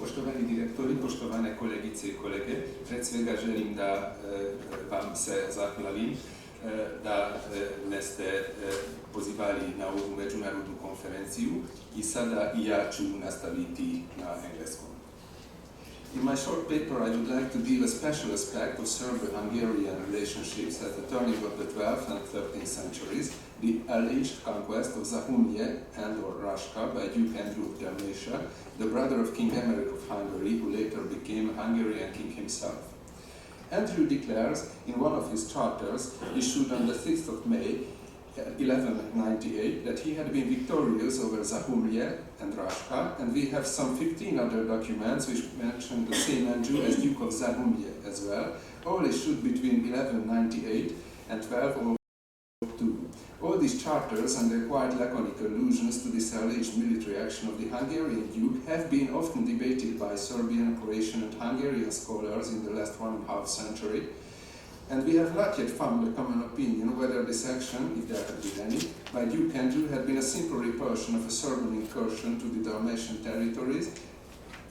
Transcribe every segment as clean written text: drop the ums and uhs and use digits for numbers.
Poštovani direktori, poštovane kolegice i kolege, pred svega želim da vam se zahvalim da me ste pozivali na ovu međunarodnu konferenciju i sada i ja ću nastaviti na engleskom. In my short paper, I would like to deal a special aspect of Serbo-Hungarian relationships at the turning of the 12th and 13th centuries, the alleged conquest of Zahumlje and/or Raška by Duke Andrew of Dalmatia, the brother of King Emeric of Hungary, who later became a Hungarian king himself. Andrew declares in one of his charters, issued on the 6th of May, 1198, that he had been victorious over Zahumlje and Raška, and we have some 15 other documents which mention the same Andrew as Duke of Zahumlje as well, all issued between 1198 and 1202. All these charters and their quite laconic allusions to this alleged military action of the Hungarian Duke have been often debated by Serbian, Croatian and Hungarian scholars in the last 1.5 century, and we have not yet found a common opinion whether this action, if there had been any, by Duke Andrew had been a simple repulsion of a Serbian incursion to the Dalmatian territories,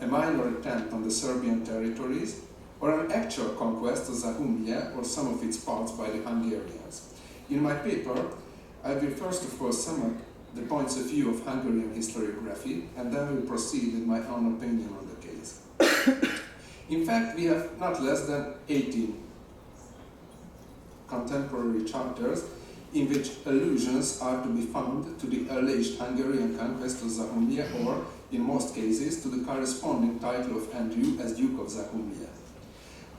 a minor attempt on the Serbian territories, or an actual conquest of Zahumlje or some of its parts by the Hungarians. In my paper, I will first of all sum up the points of view of Hungarian historiography, and then will proceed with my own opinion on the case. In fact, we have not less than 18 contemporary charters in which allusions are to be found to the alleged Hungarian conquest of Zahumlje, or, in most cases, to the corresponding title of Andrew as Duke of Zahumlje.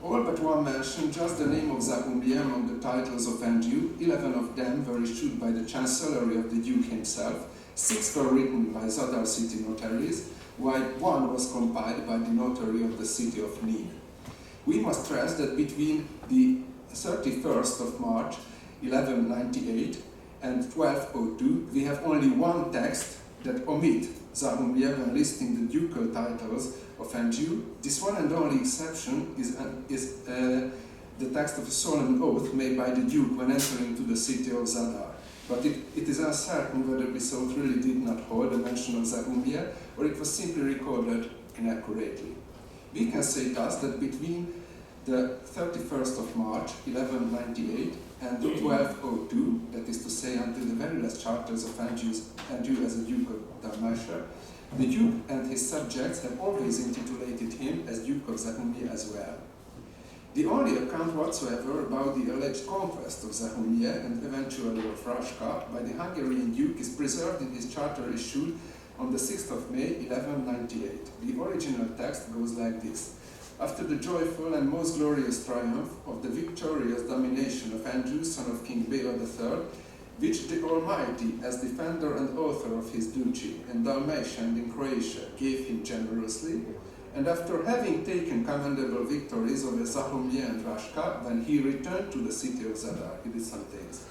All but one mention just the name of Zahumlje among the titles of Andrew. 11 of them were issued by the chancellery of the Duke himself, 6 were written by Zadar city notaries, while 1 was compiled by the notary of the city of Nin. We must stress that between the 31st of March 1198 and 1202 we have only one text that omit Zahumlje when listing the ducal titles of Andrew. This one and only exception is the text of a solemn oath made by the Duke when entering to the city of Zadar. But it is uncertain whether this oath really did not hold a mention of Zahumlje, or it was simply recorded inaccurately. We can say thus that between the 31st of March 1198 and 1202, that is to say until the very last charters of Andrew as a Duke of Dalmatia, the Duke and his subjects have always intitulated him as Duke of Zahumlje as well. The only account whatsoever about the alleged conquest of Zahumlje and eventually of Raška by the Hungarian Duke is preserved in his charter issued on the 6th of May 1198. The original text goes like this. After the joyful and most glorious triumph of the victorious domination of Andrew, son of King Bela III, which the Almighty, as defender and author of his duchy in Dalmatia and in Croatia, gave him generously, and after having taken commendable victories over Zahumlje and Raška, when he returned to the city of Zadar, he did some things.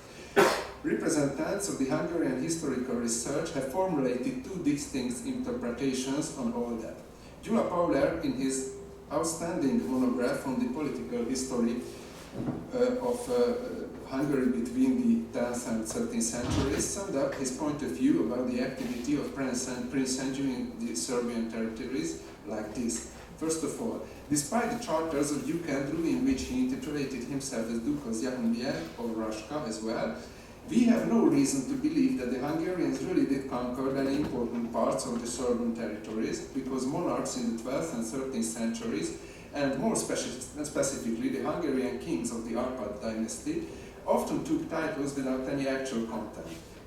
Representatives of the Hungarian historical research have formulated two distinct interpretations on all that. Gyula Pauler, in his outstanding monograph on the political history of Hungary between the 10th and 13th centuries, summed up his point of view about the activity of Prince Andrew in the Serbian territories like this. First of all, despite the charters of Duke Andrew in which he intitulated himself as Duke of Zahumlje or Raška as well, we have no reason to believe that the Hungarians really did conquer any important parts of the Serbian territories, because monarchs in the 12th and 13th centuries, and more specifically the Hungarian kings of the Arpad dynasty, often took titles without any actual content.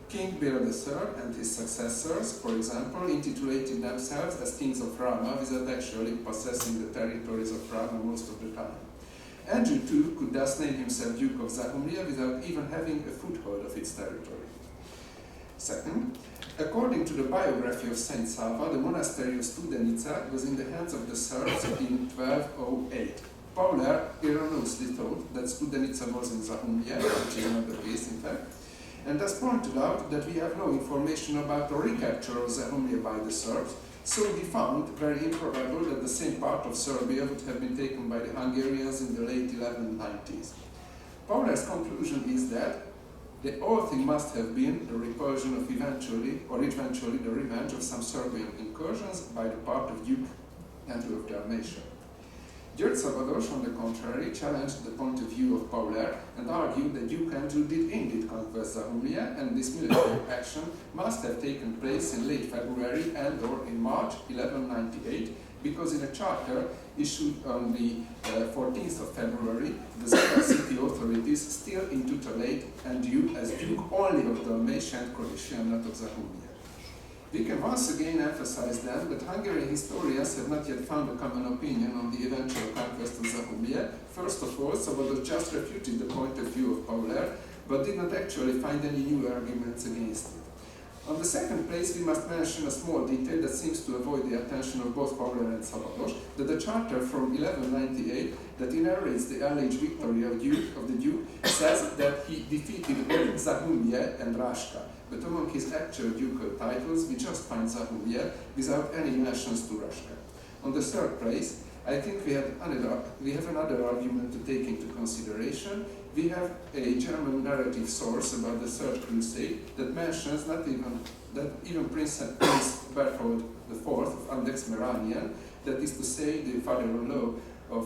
King Bela III and his successors, for example, intitulated themselves as kings of Rama without actually possessing the territories of Rama most of the time. Andrew too could thus name himself Duke of Zahumlje without even having a foothold of its territory. Second, according to the biography of Saint Sava, the monastery of Studenica was in the hands of the Serbs in 1208. Pauler erroneously thought that Studenica was in Zahumlje, which is not the case in fact, and thus pointed out that we have no information about the recapture of Zahumlje by the Serbs, so he found very improbable that the same part of Serbia would have been taken by the Hungarians in the late 1190s. Pauler's conclusion is that the whole thing must have been the repulsion of eventually the revenge of some Serbian incursions by the part of Duke Andrew of Dalmatia. György Szabados, on the contrary, challenged the point of view of Pauler and argued that Duke Andrew did indeed conquest Zahumlia, and this military action must have taken place in late February and or in March 1198, because in a charter issued on the 14th of February, the city authorities still intitulate Andrew as Duke only of Dalmatia and Croatia, not of Zahumlia. We can once again emphasize then that Hungarian historians have not yet found a common opinion on the eventual conquest of Zahumlia. First of all, Szabados just refuted the point of view of Pauler, but did not actually find any new arguments against it. On the second place, we must mention a small detail that seems to avoid the attention of both Pauler and Szabados, that the charter from 1198 that narrates the alleged victory of the Duke says that he defeated Zahumlia and Raška. But among his actual ducal titles, we just find Zahumlia without any mentions to Raška. On the third place, I think we have another argument to take into consideration. We have a German narrative source about the Third Crusade that mentions that even Prince Berthold IV of Andechs-Meranian, that is to say, the father-in-law of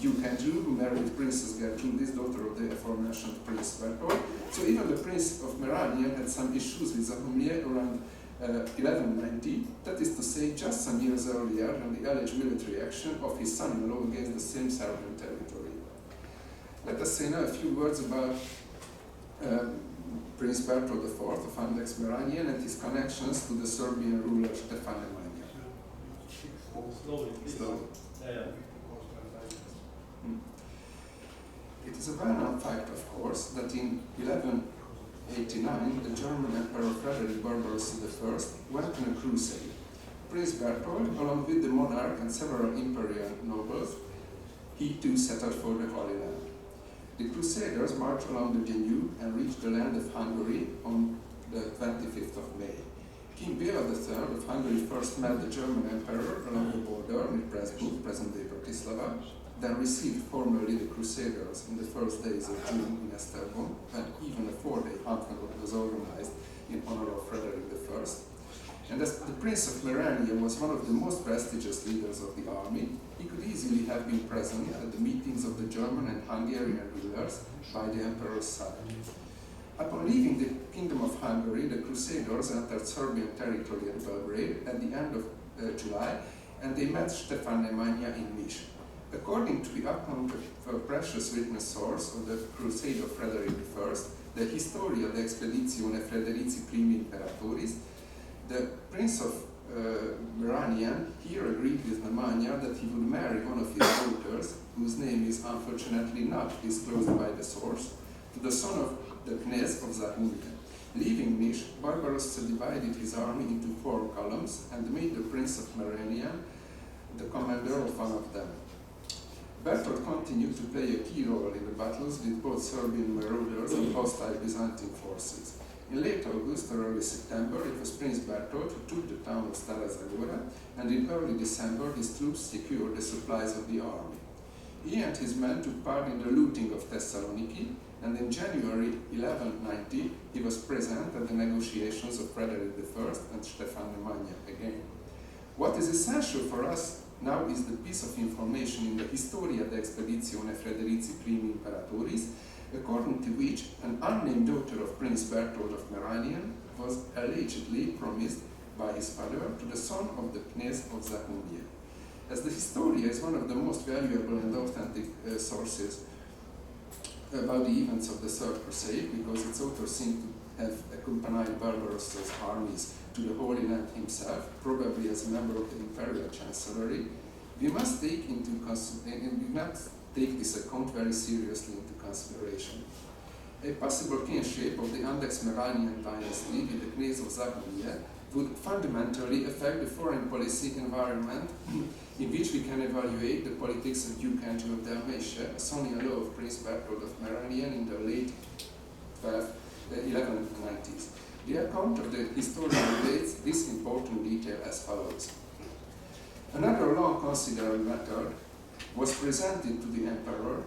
Duke Andrew, who married Princess Gertrudis, daughter of the aforementioned Prince Berthold. So even the Prince of Meranian had some issues with Zahumlia around 1190, that is to say, just some years earlier than the alleged military action of his son-in-law against the same Serbian territory. Let us say now a few words about Prince Berthold IV of Andechs-Meranian and his connections to the Serbian ruler Stefan Nemanja. Slowly. It is a well-known fact, of course, that in 1189 the German Emperor Frederick Barbarossa I went on a crusade. Prince Berthold, along with the monarch and several imperial nobles, he too set out for the Holy Land. The Crusaders marched along the Danube and reached the land of Hungary on the 25th of May. King Béla III of Hungary first met the German Emperor along the border near Pressburg, present-day Bratislava, then received formally the Crusaders in the first days of June in Esztergom, when even a 4-day hunt was organized in honor of Frederick I. And as the Prince of Merania was one of the most prestigious leaders of the army, he could easily have been present at the meetings of the German and Hungarian rulers by the Emperor's side. Upon leaving the Kingdom of Hungary, the Crusaders entered Serbian territory at Belgrade at the end of July, and they met Stefan Nemanja in Niš. According to the account of a precious witness source of the Crusade of Frederick I, the Historia de Expeditione Frederici Primi Imperatoris, the Prince of Meranian here agreed with Nemanja that he would marry one of his daughters, whose name is unfortunately not disclosed by the source, to the son of the Knez of Zahumlia. Leaving Niš, Barbarossa divided his army into 4 columns and made the Prince of Merania the commander of one of them. Berthold continued to play a key role in the battles with both Serbian marauders and hostile Byzantine forces. In late August or early September, it was Prince Berthold who took the town of Stara Zagora, and in early December his troops secured the supplies of the army. He and his men took part in the looting of Thessaloniki, and in January 1190 he was present at the negotiations of Frederick I and Stefan Nemanja again. What is essential for us now is the piece of information in the Historia de Expeditione Frederici Primi Imperatoris, according to which an unnamed daughter of Prince Berthold of Meranian was allegedly promised by his father to the son of the Knez of Zahumlia. As the Historia is one of the most valuable and authentic sources about the events of the Third Crusade, because its author seemed to have accompanied Barbarossa's armies to the Holy Land himself, probably as a member of the imperial chancellery, we must take this account very seriously into consideration. A possible kinship of the Andechs-Meranian dynasty with the Knez of Zahumlia would fundamentally affect the foreign policy environment in which we can evaluate the politics of Duke Andrew of Dalmatia, a son-in-law of Prince Berthold of Meranian in the late 1190s. The account of the historian relates this important detail as follows. Another long-considered matter was presented to the emperor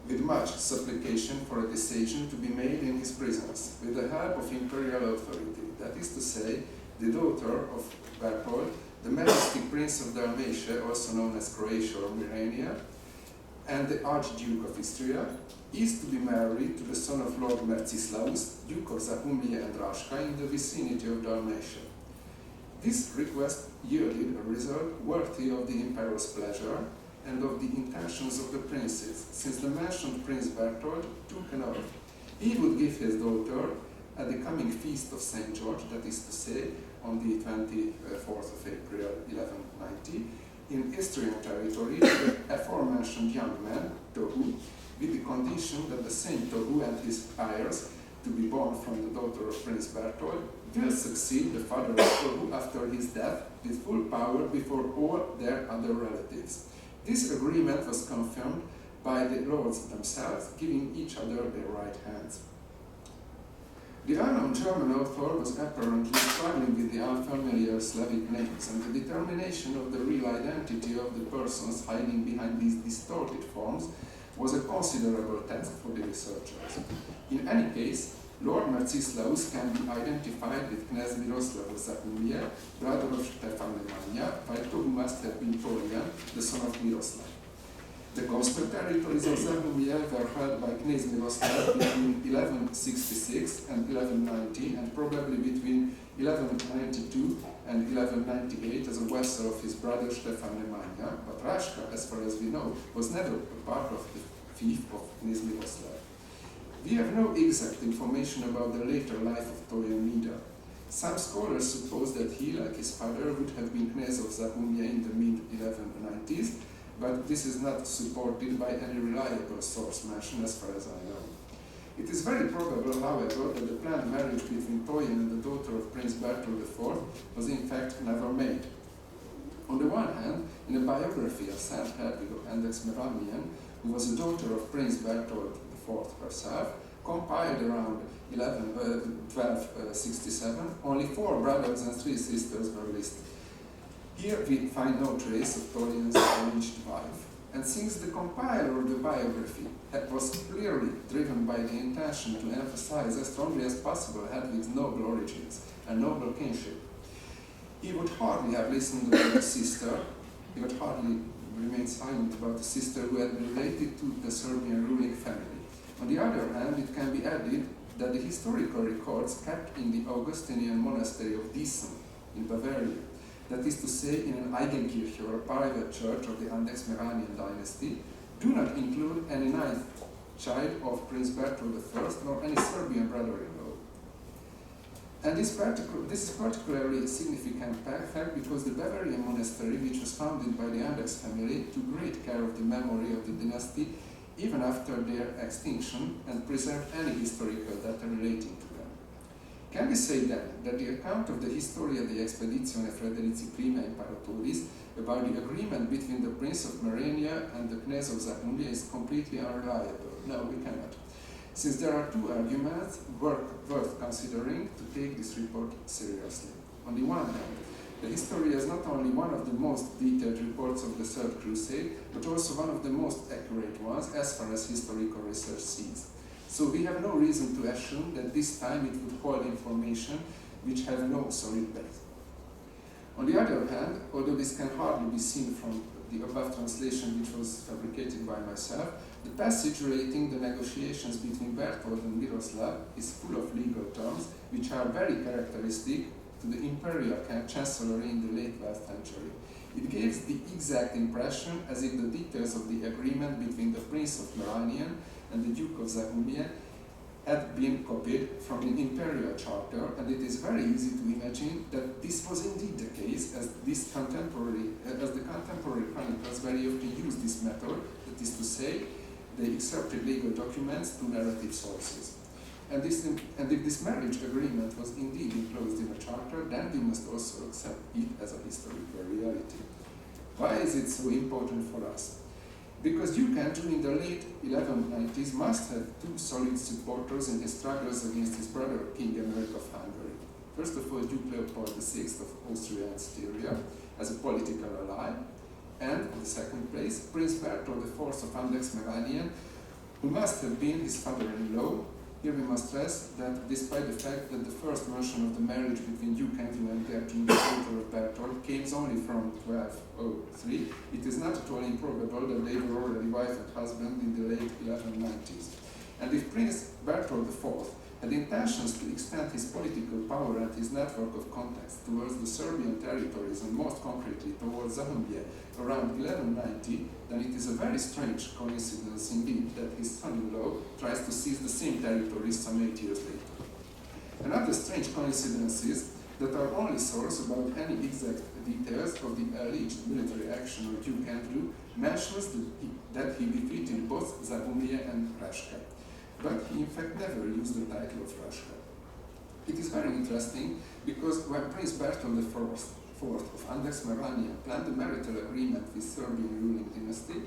with much supplication for a decision to be made in his presence, with the help of imperial authority, that is to say, the daughter of Berthold, the majestic Prince of Dalmatia, also known as Croatia or Myrania, and the Archduke of Istria, is to be married to the son of Lord Mercislaus, Duke of Zahumlje and Raška, in the vicinity of Dalmatia. This request yielded a result worthy of the emperor's pleasure and of the intentions of the princes, since the mentioned Prince Berthold took an oath. He would give his daughter at the coming feast of St. George, that is to say, on the 24th of April 1190, in Istrian territory, to the aforementioned young man, Tohu, with the condition that the same Tohu and his heirs, to be born from the daughter of Prince Berthold, will succeed the father of Tohu after his death with full power before all their other relatives. This agreement was confirmed by the lords themselves, giving each other their right hands. The unknown German author was apparently struggling with the unfamiliar Slavic names, and the determination of the real identity of the persons hiding behind these distorted forms was a considerable task for the researchers. In any case, Lord Mercislaus can be identified with Knez Miroslav of Zahumlje, brother of Stefan Nemanja, while Tohu must have been Torian, the son of Miroslav. The coastal territories of Zahumlje were held by Knez Miroslav between 1166 and 1190, and probably between 1192 and 1198 as a vassal of his brother Stefan Nemanja, but Raška, as far as we know, was never a part of the fief of Knez Miroslav. We have no exact information about the later life of Torian Nida. Some scholars suppose that he, like his father, would have been Knez of Zahumlje in the mid-1190s, but this is not supported by any reliable source mention as far as I know. It is very probable, however, that the planned marriage between Torian and the daughter of Prince Berthold IV was in fact never made. On the one hand, in a biography of Saint Hedwig of Andechs-Meranian, who was a daughter of Prince Berthold IV herself, compiled around 1267, only 4 brothers and 3 sisters were listed. Here we find no trace of Torian's arranged wife, and since the compiler of the biography was clearly driven by the intention to emphasize as strongly as possible Hedwig's noble origins and noble kinship, he would hardly have listened about the sister, he would hardly remain silent about the sister who had been related to the Serbian ruling family. On the other hand, it can be added that the historical records kept in the Augustinian monastery of Diesen in Bavaria, that is to say in an Eigenkirche or a private church of the Andechs-Meranian dynasty, do not include any 9th child of Prince Berthold I nor any Serbian brother-in-law. And this is particularly a significant fact because the Bavarian monastery, which was founded by the Andechs family, took great care of the memory of the dynasty even after their extinction and preserved any historical data relating to them. Can we say then that the account of the Historia de Expedizione Frederici I Imperatoris about the agreement between the Prince of Merania and the Knez of Zahumlje is completely unreliable? No, we cannot. Since there are 2 arguments worth considering to take this report seriously. On the one hand, the Historia is not only one of the most detailed reports of the Third Crusade, but also one of the most accurate ones as far as historical research sees. So we have no reason to assume that this time it would hold information which have no solid base. On the other hand, although this can hardly be seen from the above translation which was fabricated by myself, the passage relating the negotiations between Berthold and Miroslav is full of legal terms which are very characteristic to the imperial chancellery in the late 12th century. It gives the exact impression as if the details of the agreement between the Prince of Meranian and the Duke of Zahumlje had been copied from an imperial charter, and it is very easy to imagine that this was indeed the case, as the contemporary chroniclers very often use this method, that is to say, they excerpted legal documents to narrative sources. And if this marriage agreement was indeed enclosed in a charter, then we must also accept it as a historical reality. Why is it so important for us? Because Duke Andrew in the late 1190s must have 2 solid supporters in his struggles against his brother, King Emeric of Hungary. First of all, Duke Leopold VI of Austria and Styria as a political ally, and in the second place, Prince Berthold IV of Andechs-Meranian, who must have been his father-in-law, Here we must stress that despite the fact that the first version of the marriage between Duke Andrew and Gertrude, the daughter of Bertold, came only from 1203, it is not at all improbable that they were already wife and husband in the late 1190s. And if Prince Bertold IV had intentions to extend his political power and his network of contacts towards the Serbian territories and most concretely towards Zahumbiye around 1190, then it is a very strange coincidence indeed that his son-in-law tries to seize the same territories some 8 years later. Another strange coincidence is that our only source about any exact details of the alleged military action of Duke Andrew mentions that he defeated both Zahumbiye and Raška, but he in fact never used the title of Raška. It is very interesting because when Prince Bertold IV of Andeks-Merania planned a marital agreement with Serbian ruling dynasty,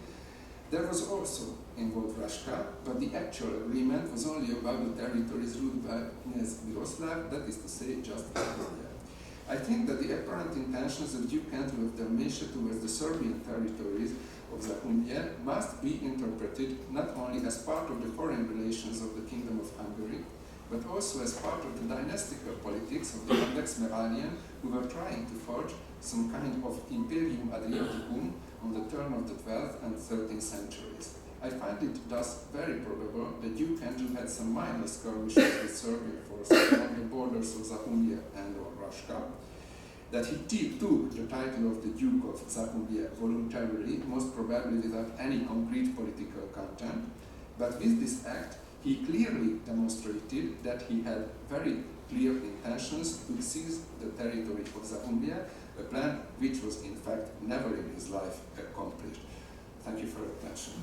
there was also involved Raška, but the actual agreement was only about the territories ruled by Knez Miroslav, that is to say, just Zahumbiye. I think that the apparent intentions of Duke Andrew of Dalmatia towards the Serbian territories of Zahumbiye must be interpreted not only as part of the foreign relations of the Kingdom of Hungary, but also as part of the dynastical politics of the Andeks-Meranian who were trying to forge some kind of Imperium Adriaticum on the turn of the 12th and 13th centuries. I find it thus very probable that Duke Andrew had some minor skirmishes with Serbian forces on the borders of Zahumbiye and or Raška, that he took the title of the Duke of Zahumbiye voluntarily, most probably without any concrete political content, but with this act he clearly demonstrated that he had very clear intentions to seize the territory of Zahumbiye, a plan which was in fact never in his life accomplished. Thank you for your attention.